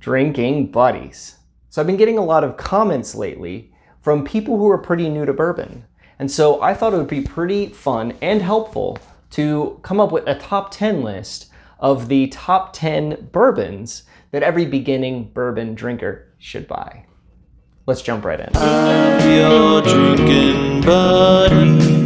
drinking buddies. So I've been getting a lot of comments lately from people who are pretty new to bourbon. And so I thought it would be pretty fun and helpful to come up with a top 10 list of the top 10 bourbons that every beginning bourbon drinker should buy. Let's jump right in. I'm your drinking buddy.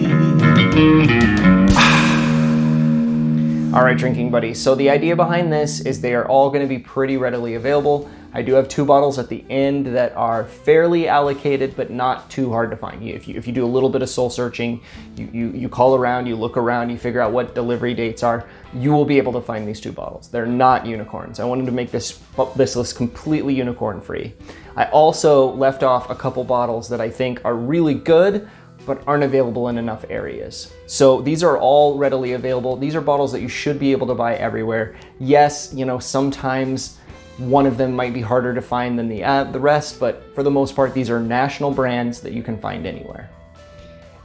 All right, drinking buddies. So the idea behind this is they are all going to be pretty readily available. I do have 2 bottles at the end that are fairly allocated, but not too hard to find. If you do a little bit of soul searching, you call around, you look around, you figure out what delivery dates are, you will be able to find these 2 bottles. They're not unicorns. I wanted to make this list completely unicorn free. I also left off a couple bottles that I think are really good, but aren't available in enough areas. So these are all readily available. These are bottles that you should be able to buy everywhere. Yes, sometimes one of them might be harder to find than the rest, but for the most part, these are national brands that you can find anywhere.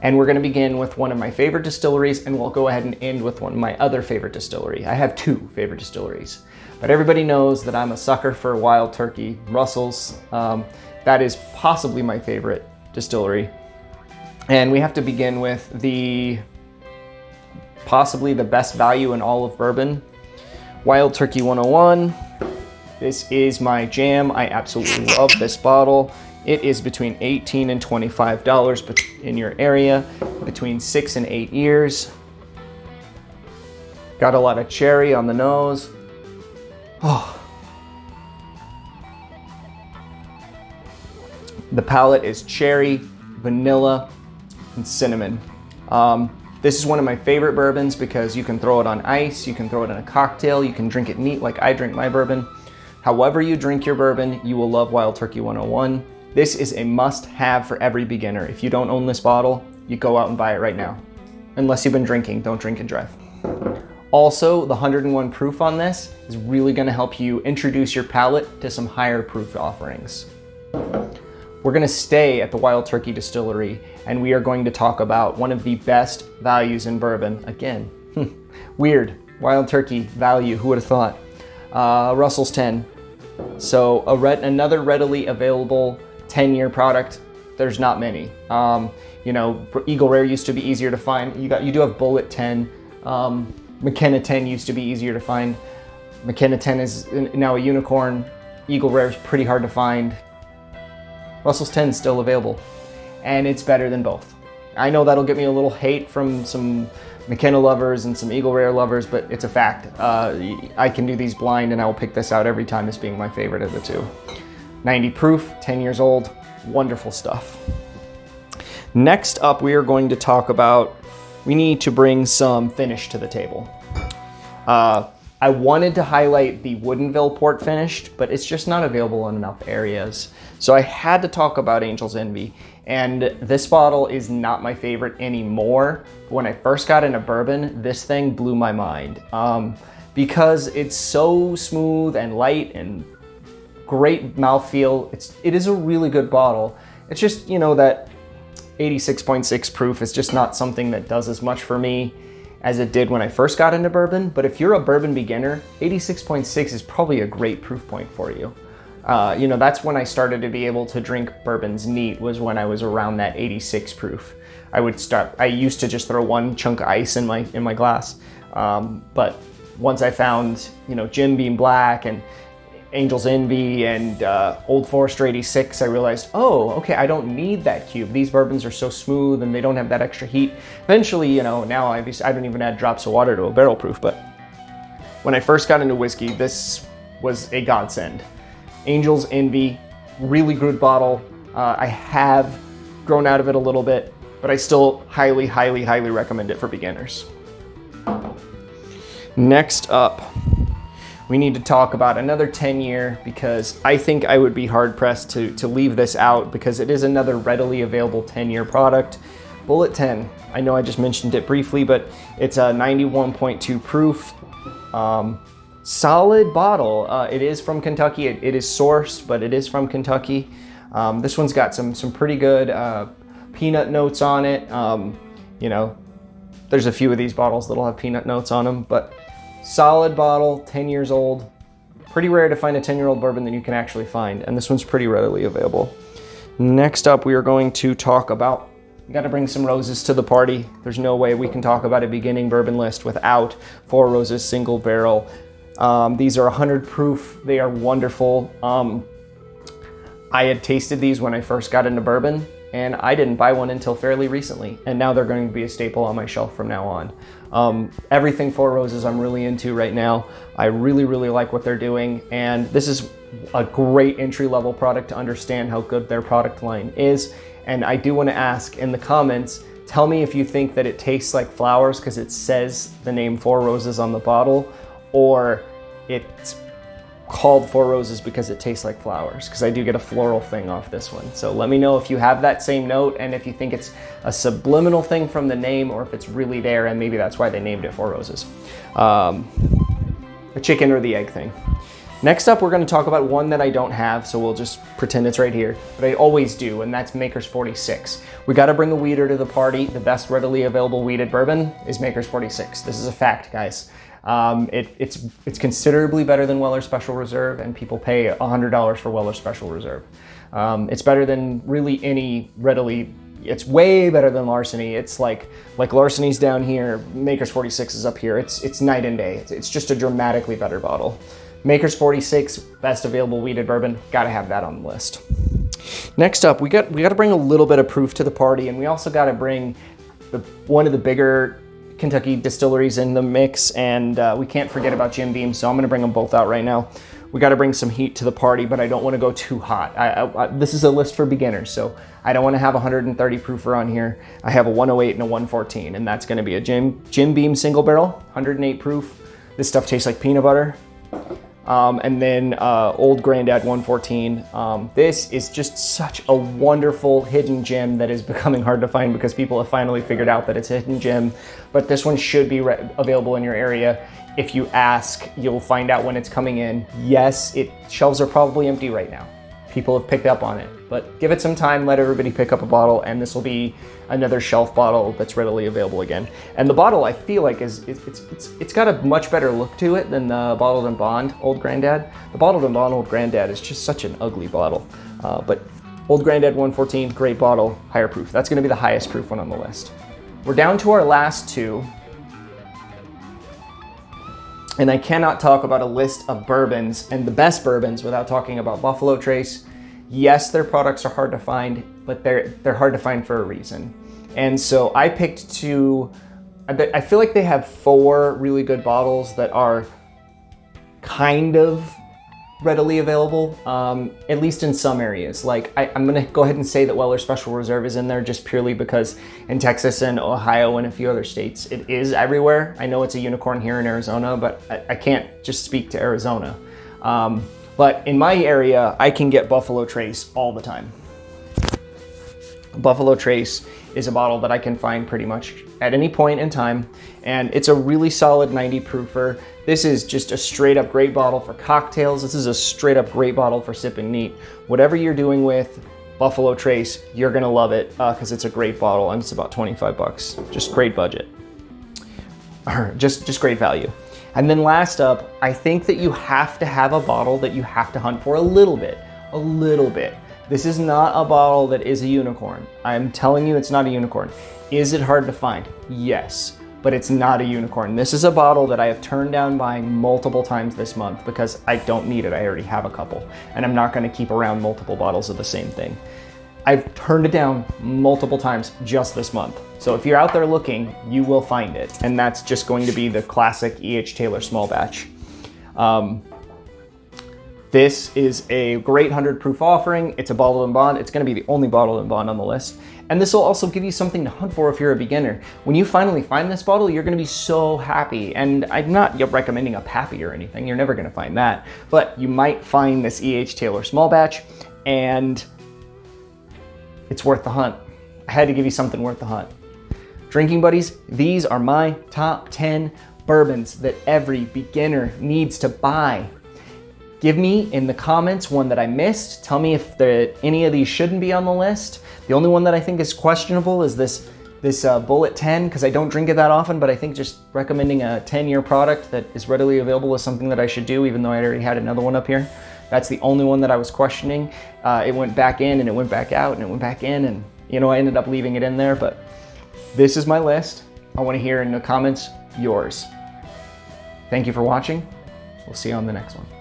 And we're gonna begin with one of my favorite distilleries, and we'll go ahead and end with one of my other favorite distillery. I have 2 favorite distilleries, but everybody knows that I'm a sucker for Wild Turkey, Russell's. That is possibly my favorite distillery. And we have to begin with possibly the best value in all of bourbon, Wild Turkey 101. This is my jam. I absolutely love this bottle. It is between $18 and $25 in your area, between 6 and 8 years. Got a lot of cherry on the nose. Oh. The palate is cherry, vanilla, and cinnamon. This is one of my favorite bourbons because you can throw it on ice, you can throw it in a cocktail, you can drink it neat like I drink my bourbon. However you drink your bourbon, you will love Wild Turkey 101. This is a must-have for every beginner. If you don't own this bottle, you go out and buy it right now. Unless you've been drinking, don't drink and drive. Also, the 101 proof on this is really gonna help you introduce your palate to some higher proof offerings. We're gonna stay at the Wild Turkey Distillery, and we are going to talk about one of the best values in bourbon. Again, weird, Wild Turkey value, who would have thought? Russell's 10. So another readily available 10-year product. There's not many. Eagle Rare used to be easier to find. You do have Bulleit 10. McKenna 10 used to be easier to find. McKenna 10 is now a unicorn. Eagle Rare is pretty hard to find. Russell's 10 is still available, and it's better than both. I know that'll get me a little hate from some McKenna lovers and some Eagle Rare lovers, but it's a fact. I can do these blind, and I will pick this out every time as being my favorite of the 2. 90 proof, 10 years old, wonderful stuff. Next up, we are going to talk about, we need to bring some finish to the table. I wanted to highlight the Woodinville port finished, but it's just not available in enough areas. So I had to talk about Angel's Envy. And this bottle is not my favorite anymore. When I first got into bourbon, this thing blew my mind. Because it's so smooth and light and great mouthfeel. It is a really good bottle. It's just, that 86.6 proof is just not something that does as much for me as it did when I first got into bourbon. But if you're a bourbon beginner, 86.6 is probably a great proof point for you. That's when I started to be able to drink bourbons neat, was when I was around that 86 proof. I used to just throw 1 chunk of ice in my glass. But once I found, Jim Beam Black and Angel's Envy and Old Forester 86, I realized, oh, okay, I don't need that cube. These bourbons are so smooth and they don't have that extra heat. Eventually, now I don't even add drops of water to a barrel proof, but when I first got into whiskey, this was a godsend. Angel's Envy, really good bottle. I have grown out of it a little bit, but I still highly, highly, highly recommend it for beginners. Next up, we need to talk about another 10-year, because I think I would be hard-pressed to leave this out, because it is another readily available 10-year product. Bulleit 10. I know I just mentioned it briefly, but it's a 91.2 proof. Solid bottle. It is from Kentucky. It is sourced, but it is from Kentucky. This one's got some pretty good peanut notes on it. There's a few of these bottles that'll have peanut notes on them, but solid bottle, 10 years old. Pretty rare to find a 10-year-old bourbon that you can actually find, and this one's pretty readily available. Next up, we are going to talk about, you gotta bring some roses to the party. There's no way we can talk about a beginning bourbon list without Four Roses single barrel. These are 100 proof, they are wonderful. I had tasted these when I first got into bourbon, and I didn't buy one until fairly recently, and now they're going to be a staple on my shelf from now on. Everything Four Roses I'm really into right now. I really, really like what they're doing, and this is a great entry-level product to understand how good their product line is. And I do want to ask in the comments, tell me if you think that it tastes like flowers because it says the name Four Roses on the bottle, or it's called Four Roses because it tastes like flowers, because I do get a floral thing off this one. So let me know if you have that same note and if you think it's a subliminal thing from the name or if it's really there and maybe that's why they named it Four Roses. The chicken or the egg thing. Next up, we're going to talk about one that I don't have, so we'll just pretend it's right here, but I always do, and that's Maker's 46. We got to bring a weeder to the party. The best readily available weeded bourbon is Maker's 46. This is a fact, guys. It's considerably better than Weller Special Reserve, and people pay $100 for Weller Special Reserve. It's better than really any readily. It's way better than Larceny. It's like Larceny's down here, Maker's 46 is up here. It's night and day. It's just a dramatically better bottle. Maker's 46, best available weeded bourbon. Gotta have that on the list. Next up, we got to bring a little bit of proof to the party, and we also got to bring one of the bigger Kentucky distilleries in the mix, and we can't forget about Jim Beam, so I'm gonna bring them both out right now. We gotta bring some heat to the party, but I don't wanna go too hot. This is a list for beginners, so I don't wanna have a 130 proofer on here. I have a 108 and a 114, and that's gonna be a Jim Beam single barrel, 108 proof. This stuff tastes like peanut butter. And then Old Grandad 114. This is just such a wonderful hidden gem that is becoming hard to find because people have finally figured out that it's a hidden gem. But this one should be available in your area. If you ask, you'll find out when it's coming in. Yes, shelves are probably empty right now. People have picked up on it, but give it some time, let everybody pick up a bottle, and this will be another shelf bottle that's readily available again. And the bottle, I feel like, it's got a much better look to it than the Bottled and Bond Old Grandad. The Bottled and Bond Old Grandad is just such an ugly bottle. But Old Grandad 114, great bottle, higher proof. That's gonna be the highest proof one on the list. We're down to our last two. And I cannot talk about a list of bourbons and the best bourbons without talking about Buffalo Trace. Yes, their products are hard to find, but they're hard to find for a reason. And so I picked two. I feel like they have 4 really good bottles that are kind of readily available, at least in some areas. Like I'm gonna go ahead and say that Weller Special Reserve is in there just purely because in Texas and Ohio and a few other states, it is everywhere. I know it's a unicorn here in Arizona, but I can't just speak to Arizona. But in my area, I can get Buffalo Trace all the time. Buffalo Trace is a bottle that I can find pretty much at any point in time, and it's a really solid 90 proofer. This is just a straight up great bottle for cocktails. This is a straight up great bottle for sipping neat. Whatever you're doing with Buffalo Trace, you're gonna love it because it's a great bottle and it's about 25 bucks. Just great budget. Just great value. And then last up, I think that you have to have a bottle that you have to hunt for a little bit. This is not a bottle that is a unicorn. I'm telling you, it's not a unicorn. Is it hard to find? Yes, but it's not a unicorn. This is a bottle that I have turned down buying multiple times this month because I don't need it. I already have a couple, and I'm not gonna keep around multiple bottles of the same thing. I've turned it down multiple times just this month. So if you're out there looking, you will find it. And that's just going to be the classic E.H. Taylor small batch. This is a great 100 proof offering. It's a Bottled and Bond. It's gonna be the only Bottled and Bond on the list. And this will also give you something to hunt for if you're a beginner. When you finally find this bottle, you're gonna be so happy. And I'm not recommending a Pappy or anything. You're never gonna find that. But you might find this E.H. Taylor small batch, and it's worth the hunt. I had to give you something worth the hunt. Drinking buddies, these are my top 10 bourbons that every beginner needs to buy. Give me in the comments one that I missed. Tell me if any of these shouldn't be on the list. The only one that I think is questionable is this this Bulleit 10 because I don't drink it that often, but I think just recommending a 10-year product that is readily available is something that I should do, even though I already had another one up here. That's the only one that I was questioning. It went back in and it went back out and it went back in, and you know, I ended up leaving it in there, but this is my list. I want to hear in the comments yours. Thank you for watching. We'll see you on the next one.